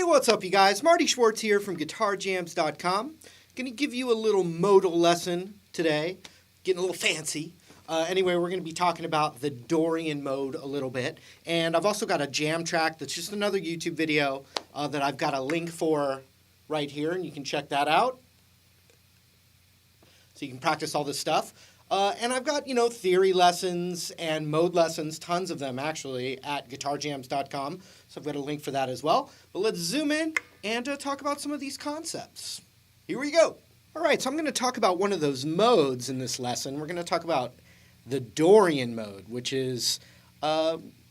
What's up, you guys? Marty Schwartz here from GuitarJamz.com. Going to give you a little modal lesson today. Getting a little fancy. Anyway, we're going to be talking about the Dorian mode a little bit. And I've also got a jam track that's just another YouTube video that I've got a link for right here, and you can check that out. So you can practice all this stuff. And I've got, theory lessons and mode lessons, tons of them actually, at GuitarJamz.com. So I've got a link for that as well. But let's zoom in and talk about some of these concepts. Here we go. All right, so I'm going to talk about one of those modes in this lesson. We're going to talk about the Dorian mode, which is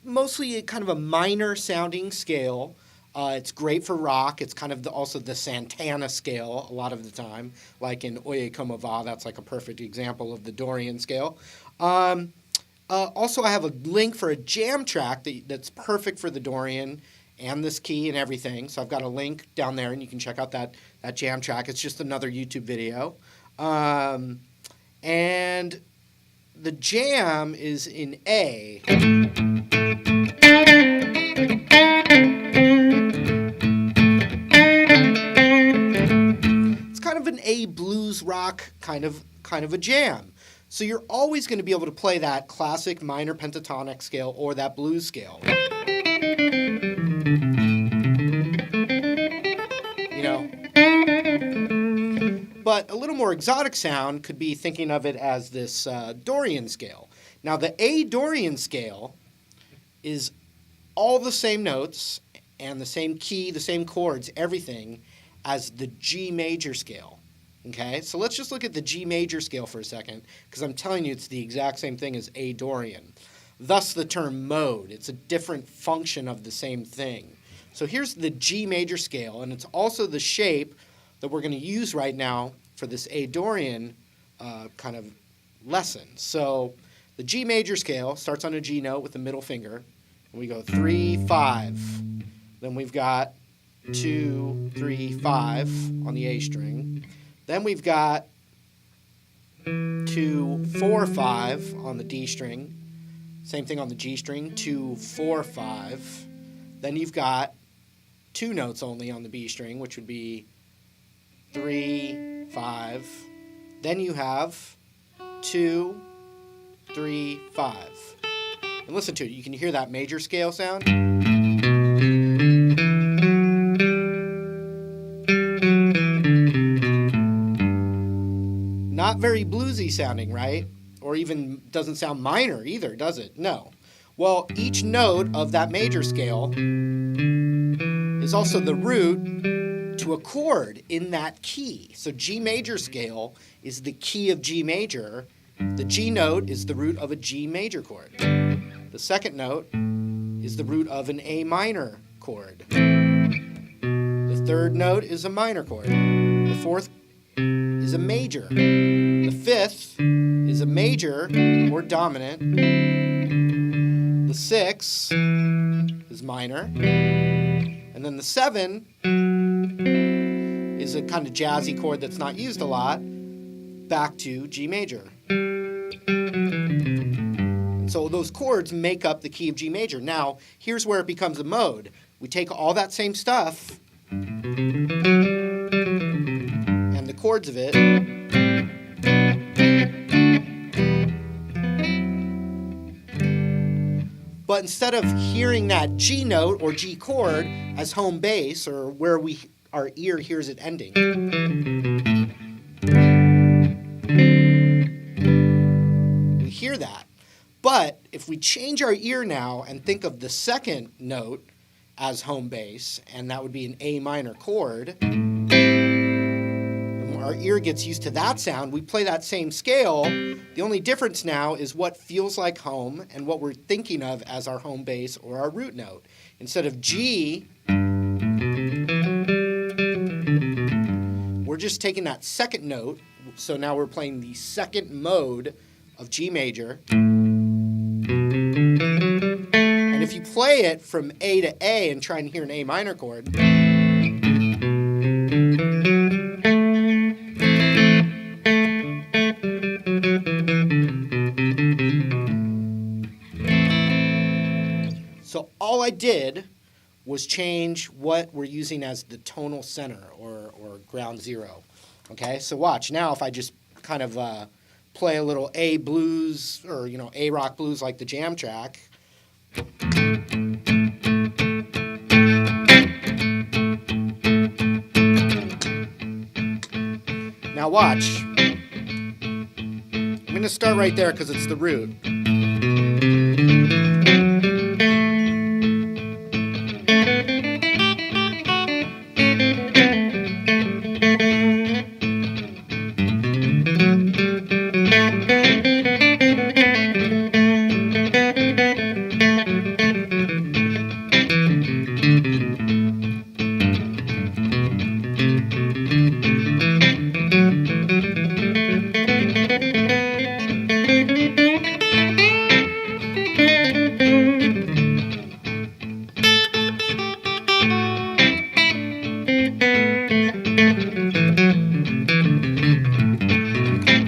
mostly kind of a minor sounding scale. It's great for rock. It's kind of also the Santana scale a lot of the time, like in Oye Como Va. That's like a perfect example of the Dorian scale. Also, I have a link for a jam track that's perfect for the Dorian and this key and everything. So I've got a link down there, and you can check out that jam track. It's just another YouTube video. And the jam is in A. An A blues rock kind of a jam. So you're always going to be able to play that classic minor pentatonic scale or that blues scale. But a little more exotic sound could be thinking of it as this Dorian scale. Now the A Dorian scale is all the same notes and the same key, the same chords, everything as the G major scale. Okay, so let's just look at the G major scale for a second, because I'm telling you it's the exact same thing as A Dorian. Thus the term mode. It's a different function of the same thing. So here's the G major scale, and it's also the shape that we're going to use right now for this A Dorian kind of lesson. So the G major scale starts on a G note with the middle finger, and we go 3, 5. Then we've got 2, 3, 5 on the A string. Then we've got 2, 4, 5 on the D string. Same thing on the G string, 2, 4, 5. Then you've got 2 notes only on the B string, which would be 3, 5. Then you have 2, 3, 5. And listen to it. You can hear that major scale sound. Not very bluesy sounding, right? Or even doesn't sound minor either, does it? No. Well, each note of that major scale is also the root to a chord in that key. So G major scale is the key of G major. The G note is the root of a G major chord. The second note is the root of an A minor chord. The third note is a minor chord. The fourth is a major. The fifth is a major or dominant. The sixth is minor. And then the 7 is a kind of jazzy chord that's not used a lot, back to G major. And so those chords make up the key of G major. Now, here's where it becomes a mode. We take all that same stuff and the chords of it, but instead of hearing that G note or G chord as home bass, or where our ear hears it ending, we hear that. But if we change our ear now and think of the second note as home bass, and that would be an A minor chord, and our ear gets used to that sound, we play that same scale. The only difference now is what feels like home and what we're thinking of as our home bass or our root note. Instead of G, we're just taking that second note, so now we're playing the second mode of G major. And if you play it from A to A and try and hear an A minor chord, so all I did was change what we're using as the tonal center or ground zero. Okay, so watch. Now if I just kind of play a little A blues or, A rock blues like the jam track. Now watch. I'm going to start right there because it's the root.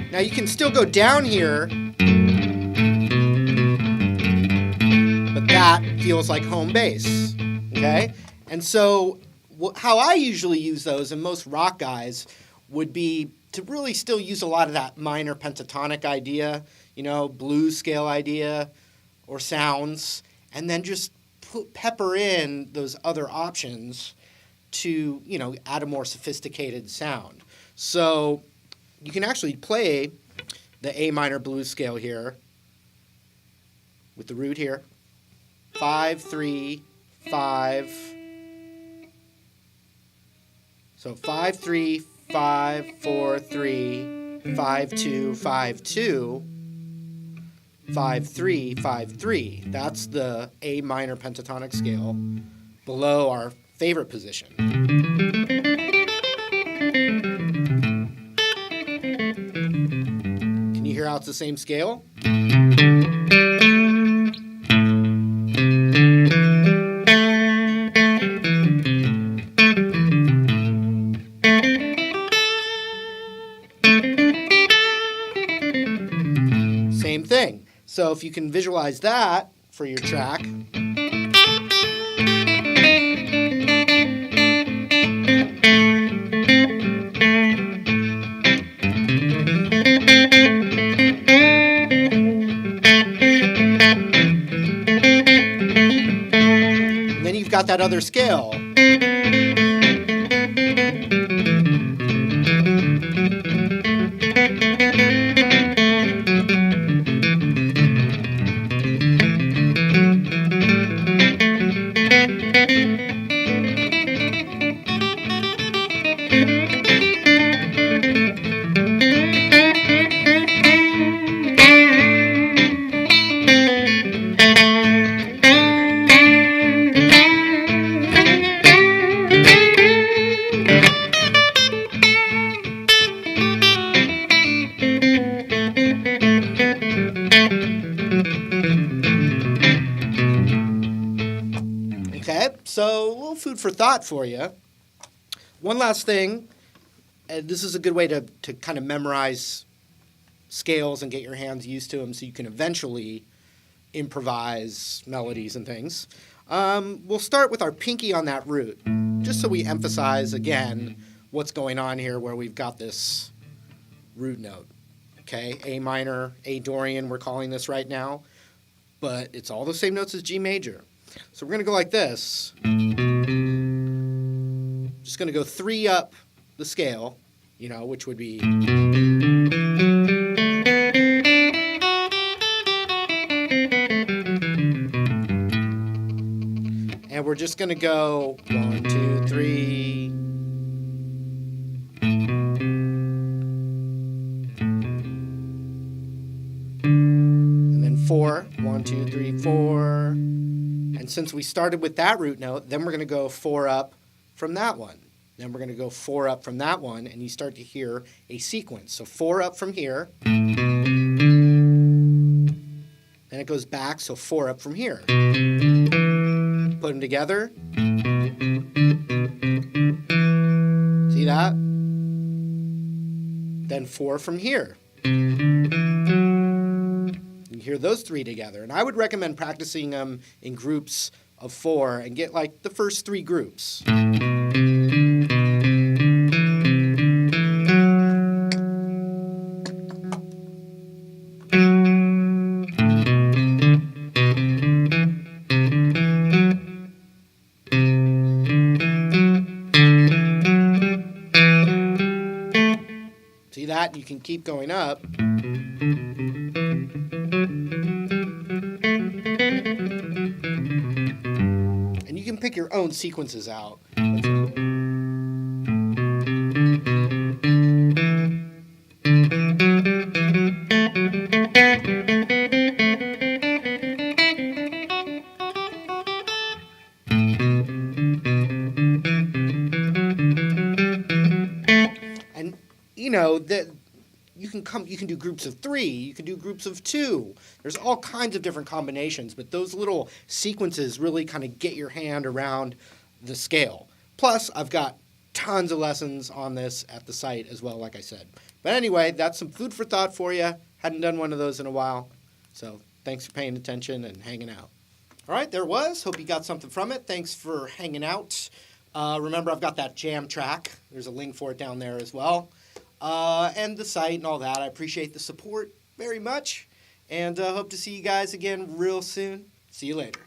Now you can still go down here, but that feels like home bass, okay? And so how I usually use those, and most rock guys, would be to really still use a lot of that minor pentatonic idea, blues scale idea or sounds, and then just pepper in those other options to, add a more sophisticated sound. So you can actually play the A minor blues scale here with the root here. 5, 3, 5. So 5, 3, 5, 4, 3, 5, 2, 5, 2, 5, 3, 5, 3. That's the A minor pentatonic scale below our favorite position. Can you hear how it's the same scale? Same thing. So if you can visualize that for your track. And then you've got that other scale. Okay, so a little food for thought for you. One last thing, and this is a good way to kind of memorize scales and get your hands used to them so you can eventually improvise melodies and things. We'll start with our pinky on that root, just so we emphasize again what's going on here where we've got this root note. Okay, A minor, A Dorian, we're calling this right now, but it's all the same notes as G major. So we're going to go like this. Just going to go 3 up the scale, which would be. And we're just going to go 1, 2, 3. 4, 1, 2, 3, 4. And since we started with that root note, then we're going to go 4 up from that one. Then we're going to go 4 up from that one, and you start to hear a sequence. So 4 up from here. Then it goes back, so 4 up from here. Put them together. See that? Then 4 from here. You hear those 3 together. And I would recommend practicing them in groups of 4 and get like the first 3 groups. See that? You can keep going up. And you can pick your own sequences out. And you know that you can do groups of 3, you can do groups of 2. There's all kinds of different combinations, but those little sequences really kind of get your hand around the scale. Plus, I've got tons of lessons on this at the site as well, like I said. But anyway, that's some food for thought for you. Hadn't done one of those in a while. So thanks for paying attention and hanging out. All right, there it was. Hope you got something from it. Thanks for hanging out. Remember, I've got that jam track. There's a link for it down there as well. And the site and all that. I appreciate the support very much. And hope to see you guys again real soon. See you later.